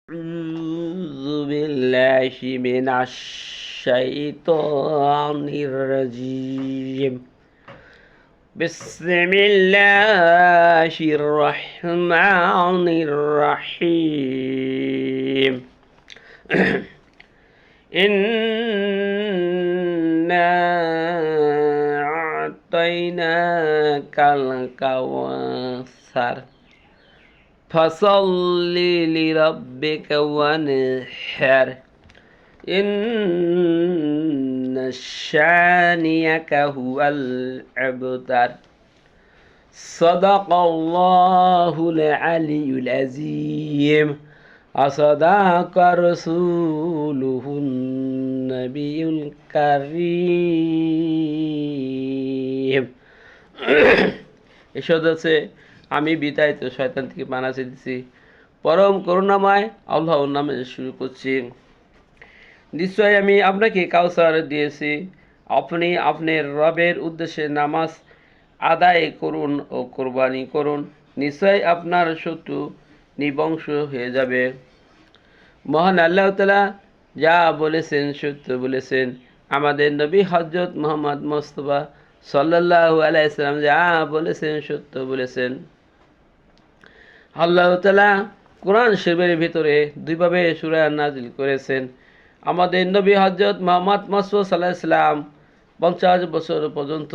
أعوذ بالله من الشيطان الرجيم. بسم الله الرحمن الرحيم. إنا أعطيناك الكوثر فصل لربك وانحر إن شانئك هو الأبتر. صدق الله العلي العظيم وصدق رسوله النبي الكريم. এসব আছে আমি বিতাড়িত শয়তান থেকে পানা চেয়েছি। পরম করুণাময় আল্লাহর নামে শুরু করছি। নিশ্চয় আমি আপনাকে কাউসার দিয়েছি, আপনি আপনার রবের উদ্দেশ্যে নামাজ আদায় করুন ও কোরবানি করুন, নিশ্চয় আপনার শত্রু নিবংশ হয়ে যাবে। মহান আল্লাহ তাআলা যা বলেছেন সত্য বলেছেন। আমাদের নবী হযরত মুহাম্মদ মুস্তাফা সাল্লাল্লাহু আলাইহি সাল্লাম যা বলেছেন সত্য বলেছেন। আল্লাহ তাআলা কোরআন শরীফের ভিতরে দুইভাবে সূরা নাজিল করেছেন। আমাদের নবী হযরত মুহাম্মদ মুস্তাফা সাল্লাল্লাহু আলাইহি সাল্লাম 50 বছর পর্যন্ত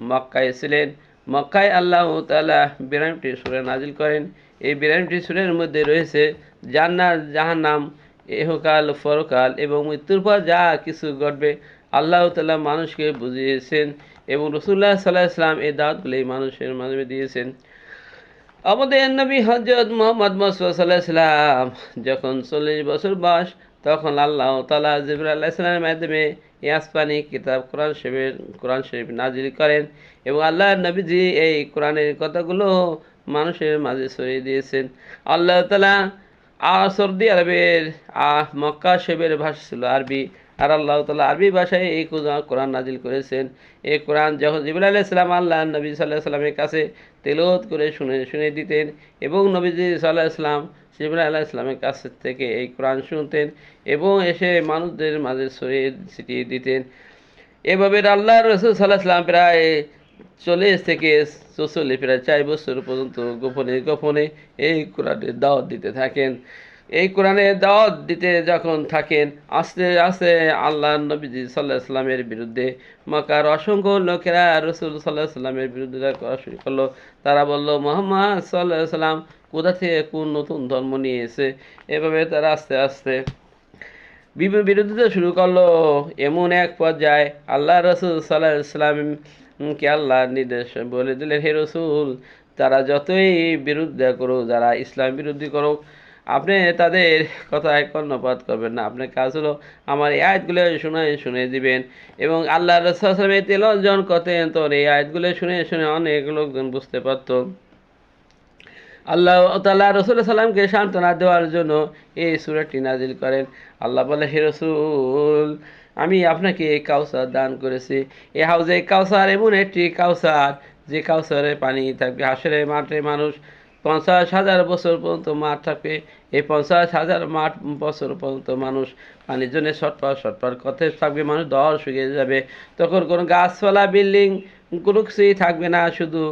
মক্কায় ছিলেন। মক্কায় আল্লাহ তাআলা 92টি সূরা নাজিল করেন। এই 92টি সূরার মধ্যে রয়েছে জান্নাত, জাহান্নাম, ইহকাল, পরকাল এবং মৃত্যুর পর যা কিছু ঘটবে আল্লাহ তাআলা মানুষকে বুঝিয়েছেন এবং রাসূলুল্লাহ সাল্লাল্লাহু আলাইহি সাল্লাম এই দাওয়াতগুলি মানুষের মাঝে দিয়েছেন। আমাদের নবী হযরত মুহাম্মদ মুস্তাফা সাল্লাল্লাহু আলাইহি সাল্লাম যখন 40 বছর বয়স, তখন আল্লাহ তাআলা জিবরাইল আলাইহিস সালামের মাধ্যমে এই আসমানি কিতাব কোরআন শরীফ নাজিল করেন এবং আল্লাহর নবীজি এই কোরআনের কথাগুলো মানুষের মাঝে ছড়িয়ে দিয়েছেন। আল্লাহ তাআলা সৌদি আরবের মক্কা শরীফের ভাষা ছিল আরবি, আর আল্লাহ তাআলা আরবি ভাষায় এই কোরআন নাজিল করেছেন। এই কোরআন যখন জিবরাইল আলাইহিস সালাম আল্লাহ নবী সাল্লাল্লাহু আলাইহি সাল্লামের কাছে তেলাওয়াত করে শুনে দিতেন এবং নবীজি সাল্লাল্লাহু আলাইহি সাল্লাম জিবরাইল আলাইহিস সালামের কাছ থেকে এই কোরআন শুনতেন এবং এসে মানুষদের মাঝে ছিটিয়ে দিতেন। এভাবে আল্লাহর রাসূল সাল্লাল্লাহু আলাইহি সাল্লাম প্রায় 40 থেকে 44 প্রায় 4 বছর পর্যন্ত গোপনে এই কোরআনের দাওয়াত দিতে থাকেন। এই কোরআনের দাওয়াত দিতে যখন থাকেন, আস্তে আস্তে আল্লাহর নবীজি সাল্লাল্লাহু আলাইহি সাল্লামের বিরুদ্ধে মক্কার অসংখ্য লোকেরা রাসূল সাল্লাল্লাহু আলাইহি সাল্লামের বিরুদ্ধে করা শুরু করলো। তারা বলল, মুহাম্মদ সাল্লাল্লাহু আলাইহি সাল্লাম কোথা থেকে কোন নতুন ধর্ম নিয়ে এসে। এভাবে তারা আস্তে আস্তে বিরোধিতা শুরু করলো। এমন এক পর্যায়ে আল্লাহ রাসূল সাল্লাল্লাহু আলাইহি সাল্লামকে আল্লাহ নির্দেশ বলে দিলেন, হে রাসূল, তারা যতই বিরোধিতা করুক, যারা ইসলাম বিরোধী করুক, আপনি তাদের কথায় কর্ণপাত করবেন না। আপনার কাজ হলো আমার এই আয়াতগুলো শুনে দিবেন। এবং আল্লাহ রাসূল সাল্লাল্লাহু আলাইহি সাল্লাম তেলাওয়াত যখন করতেন, তখন এই আয়াতগুলো শুনে অনেক লোকজন বুঝতে পারত। আল্লাহ তাআলা রাসূল সাল্লামকে সান্ত্বনা দেওয়ার জন্য এই সূরাটি নাজিল করেন। আল্লাহ বলে, হে রাসূল, আমি আপনাকে এই কাউসার দান করেছি। এই হাউজে কাউসার এমন একটি কাউসার যে কাউসারে পানি থাকবে। হাসরের মাঠে মানুষ 50,000 বছর পর্যন্ত মাঠ থাকবে। এই 50,000 বছর পর্যন্ত মানুষ পানির জন্য ছটফট করতে থাকবে। মানুষ দর শুকিয়ে যাবে। তখন কোনো গাছপালা, বিল্ডিং কোনো কিছুই থাকবে না, শুধু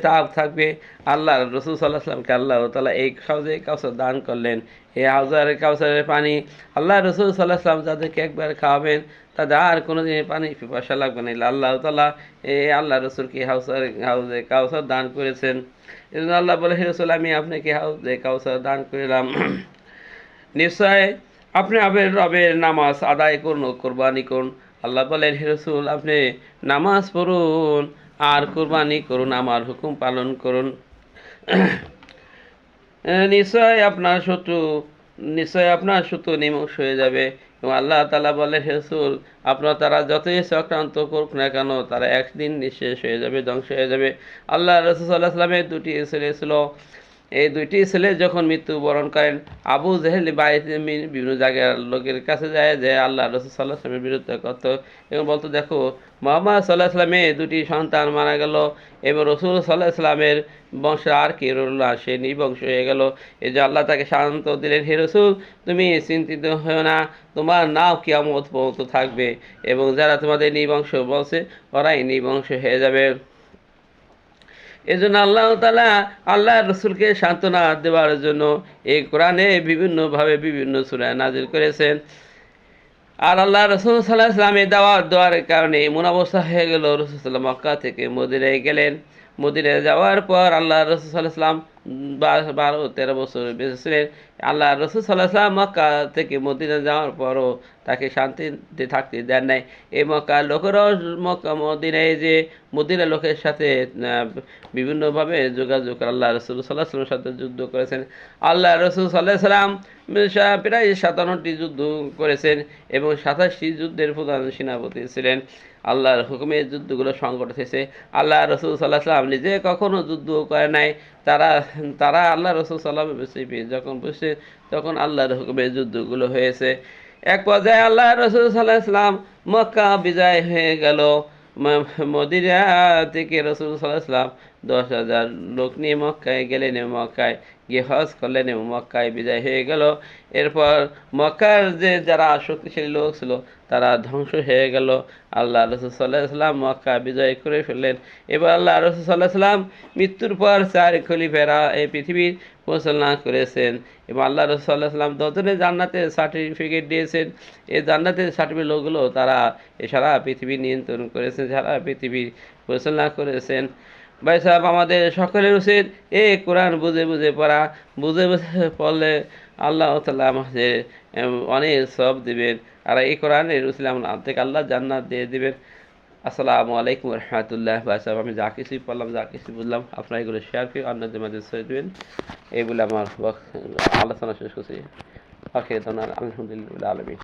তাপ থাকবে। আল্লাহ রাসূল সাল্লাল্লাহু আলাইহি সাল্লামকে আল্লাহ তাআলা এই হাউজে কাউসার দান করলেন। এই হাউজের কাউসারের পানি আল্লাহ রাসূল সাল্লাল্লাহু আলাইহি সাল্লাম যাদেরকে একবার খাওয়াবেন, তাদের আর কোনোদিন পানি পিপাসা লাগবে না। আল্লাহ তাআলা এই আল্লাহ রাসূলকে হাউজে কাউসার দান করেছেন। এজন্য আল্লাহ বলে, হে রাসূল, আমি আপনাকে হাউজে কাউসার দান করলাম। নিশ্চয় আপনি আপনার রবের নামাজ আদায় করুন ও কোরবানি করুন। আল্লাহ বলেন, হে রাসূল, আপনি নামাজ পড়ুন আর কোরবানি করুন, আমার হুকুম পালন করুন। নিশ্চয় আপনার শত্রু নিমুখ হয়ে যাবে। এবং আল্লাহ তাআলা বলেন, হে রাসূল, তারা যতই চক্রান্ত করুক না কেন, তারা একদিন নিঃশেষ হয়ে যাবে, ধ্বংস হয়ে যাবে। আল্লাহ রাসূল সাল্লাল্লাহু আলাইহি সাল্লামের 2টি ছেলে ছিল। এই দুইটি ছেলে যখন মৃত্যুবরণ করেন, আবু জেহেল বাড়িতে বিভিন্ন জায়গার লোকের কাছে যায় যে আল্লাহ রসুল সাল্লাহ আসলামের বিরুদ্ধে করত এবং বলতো, দেখো মোহাম্মদ সাল্লাহ আসলামের দুটি সন্তান মারা গেল এবং রসুল সাল্লাহ আসলামের বংশে আর কে রইল না, সে নিবংশ হয়ে গেল। এই যে আল্লাহ তাকে শান্ত দিলেন, হে রসুল তুমি চিন্তিত হও না, তোমার নাও কিয়ামত পর্যন্ত থাকবে এবং যারা তোমাদের নিবংশ বলছে ওরাই নিবংশ হয়ে যাবে। এই জন্য আল্লাহ তাআলা আল্লাহ রসুলকে সান্ত্বনা দেওয়ার জন্য এই কোরআনে বিভিন্নভাবে বিভিন্ন সূরা নাজিল করেছেন। আর আল্লাহ রসুল সাল্লাহ ইসলামের দাওয়াত দেওয়ার কারণে এমন অবস্থা হয়ে গেল, রসুল সাল্লাম মক্কা থেকে মদিনায় গেলেন। মদিনায় যাওয়ার পর আল্লাহ রসুল সাল্লাহ ইসলাম 12-13 বছর বেঁচে ছিলেন। আল্লাহ রসুল সাল্লাহ ইসলাম মক্কা থেকে মদিনা যাওয়ার পরও তাকে শান্তিতে থাকতে দেন নাই। এই মক্কার লোকেরাও মদিনায় যে মদিনার লোকের সাথে বিভিন্নভাবে যোগাযোগ আল্লাহ রসুল সাল্লাহ সাল্লামের সাথে যুদ্ধ করেছেন। আল্লাহ রসুল সাল্লাহ সাল্লাম প্রায় 57টি যুদ্ধ করেছেন এবং 27টি যুদ্ধের প্রধান সেনাপতি ছিলেন। আল্লাহর হুকুমে যুদ্ধগুলো সংঘটিত হয়েছে। আল্লাহ রসুল সাল্লাহ সাল্লাম নিজে কখনো যুদ্ধ করে নাই। তারা আল্লাহ রসুল সাল্লাহ যখন বসে তখন আল্লাহর হুকুমে যুদ্ধগুলো হয়েছে। এক পর্যায়ে আল্লাহ রসুল সাল্লাহ সাল্লাম মক্কা বিজয় হয়ে গেল। মদিনা থেকে রসুল সাল্লাহ সাল্লাম 10,000 লোক নিয়ে মক্কায় গেলেন এবং মক্কায় গিয়ে হজ করলেন এবং মক্কায় বিজয় হয়ে গেল। এরপর মক্কার যে যারা শক্তিশালী লোক ছিল তারা ধ্বংস হয়ে গেল। আল্লাহ রসুল সাল্লাহ সাল্লাম মক্কা বিজয় করে ফেললেন। এবার আল্লাহ রসুল সাল্লাহ সাল্লাম মৃত্যুর পর 4 খলিফারা এই পৃথিবীর পরিচালনা করেছেন এবং আল্লাহ রসুল সাল্লাহ সাল্লাম 10 জনের জান্নাতের সার্টিফিকেট দিয়েছেন। এই জান্নাতের সার্টিফিকেট লোকগুলো তারা সারা পৃথিবী নিয়ন্ত্রণ করেছেন, সারা পৃথিবী পরিচালনা করেছেন। ভাই সাহেব, আমাদের সকলের উচিত এই কোরআন বুঝে বুঝে পড়া। বুঝে বুঝে পড়লে আল্লাহ তাআলা আমাদের অনেক সওয়াব দিবেন। আর এই কোরআনের উসিলায় থেকে আল্লাহ জান্নাত দিয়ে দিবেন। আসসালামু আলাইকুম রহমতুল্লাহ। ভাই সাহেব, আমি যা কিছুই পড়লাম, যা কিছু বুঝলাম, আপনারা এগুলো শেয়ার করে অন্যদের মাঝে ছড়িয়ে দেবেন। এই বলে আমার আলোচনা শেষ করছি। আলহামদুলিল্লাহ আলমিন।